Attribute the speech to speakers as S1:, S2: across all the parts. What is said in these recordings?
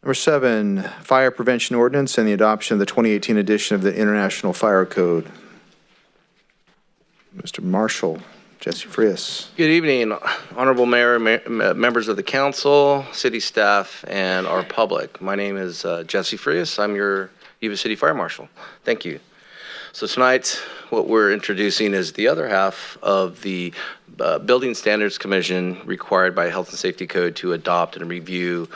S1: Number 7, fire prevention ordinance and the adoption of the 2018 edition of the International Fire Code. Mr. Marshall, Jesse Frias.
S2: Good evening, Honorable Mayor, members of the council, city staff, and our public. My name is Jesse Frias. I'm your Yuba City Fire Marshal. Thank you. So tonight, what we're introducing is the other half of the Building Standards Commission required by Health and Safety Code to adopt and review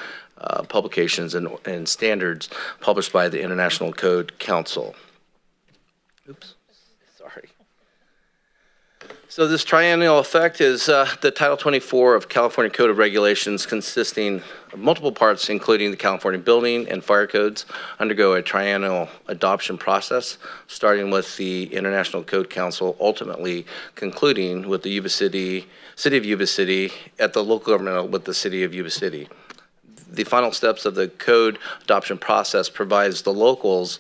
S2: publications and standards published by the International Code Council. Oops, sorry. So this triennial effect is the Title 24 of California Code of Regulations, consisting of multiple parts, including the California Building and Fire Codes, undergo a triennial adoption process, starting with the International Code Council, ultimately concluding with the City of Yuba City at the local government with the City of Yuba City. The final steps of the code adoption process provides the local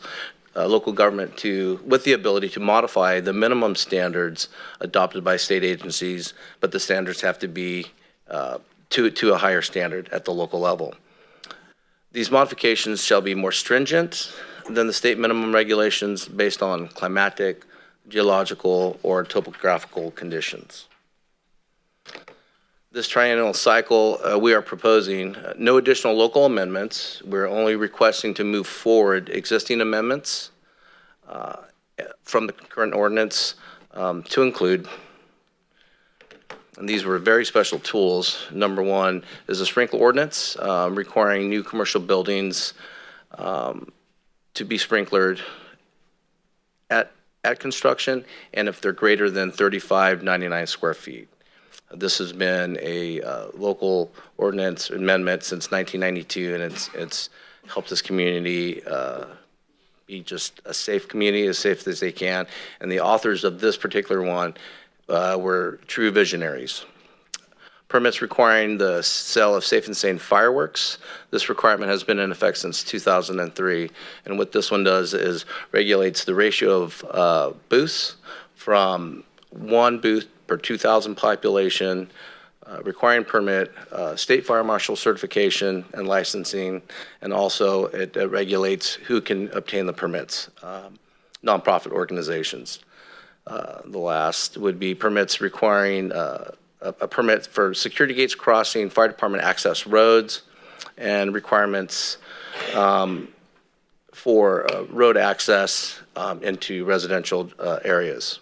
S2: government with the ability to modify the minimum standards adopted by state agencies, but the standards have to be to a higher standard at the local level. These modifications shall be more stringent than the state minimum regulations based on climatic, geological, or topographical conditions. This triennial cycle, we are proposing no additional local amendments. We're only requesting to move forward existing amendments from the current ordinance to include, and these were very special tools. Number 1 is a sprinkler ordinance requiring new commercial buildings to be sprinklered at construction, and if they're greater than 3599 square feet. This has been a local ordinance amendment since 1992, and it's helped this community be just a safe community, as safe as they can. And the authors of this particular one were true visionaries. Permits requiring the sale of safe and sane fireworks. This requirement has been in effect since 2003. And what this one does is regulates the ratio of booths from 1 booth per 2,000 population, requiring permit, state fire marshal certification and licensing, and also it regulates who can obtain the permits, nonprofit organizations. The last would be permits requiring a permit for security gates crossing fire department access roads, and requirements for road access into residential areas.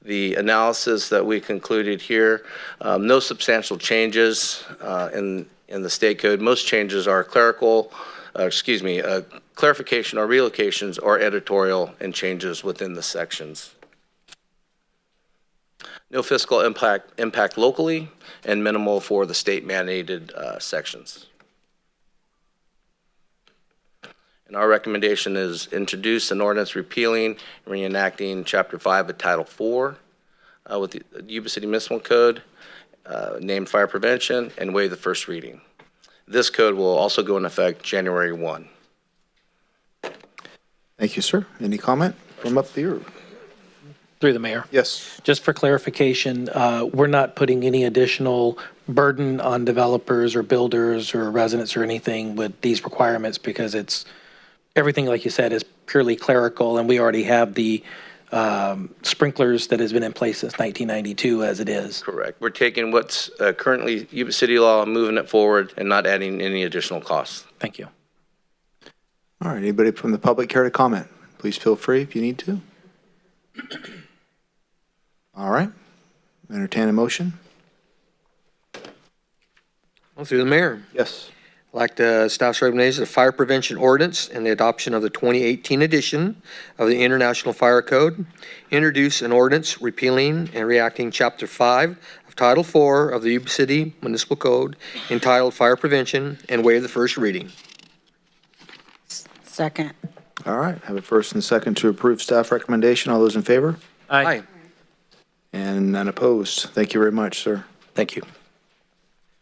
S2: The analysis that we concluded here, no substantial changes in the state code. Most changes are clarification or relocations or editorial and changes within the sections. No fiscal impact locally, and minimal for the state mandated sections. And our recommendation is introduce an ordinance repealing and reenacting Chapter 5 of Title 4 with the Yuba City Municipal Code, named Fire Prevention, and waive the first reading. This code will also go into effect January 1.
S1: Thank you, sir. Any comment from up there?
S3: Through the mayor.
S1: Yes.
S3: Just for clarification, we're not putting any additional burden on developers or builders or residents or anything with these requirements, because it's everything, like you said, is purely clerical, and we already have the sprinklers that has been in place since 1992 as it is.
S2: Correct. We're taking what's currently Yuba City law and moving it forward and not adding any additional costs.
S3: Thank you.
S1: All right. Anybody from the public care to comment? Please feel free if you need to. All right. Entertain a motion.
S4: Well, through the mayor.
S1: Yes.
S4: I'd like to staff's recommendation of fire prevention ordinance and the adoption of the 2018 edition of the International Fire Code. Introduce an ordinance repealing and reacting Chapter 5 of Title 4 of the Yuba City Municipal Code entitled Fire Prevention, and waive the first reading.
S5: Second.
S1: All right. Have a first and second to approve staff recommendation. All those in favor?
S4: Aye.
S1: And none opposed. Thank you very much, sir.
S3: Thank you.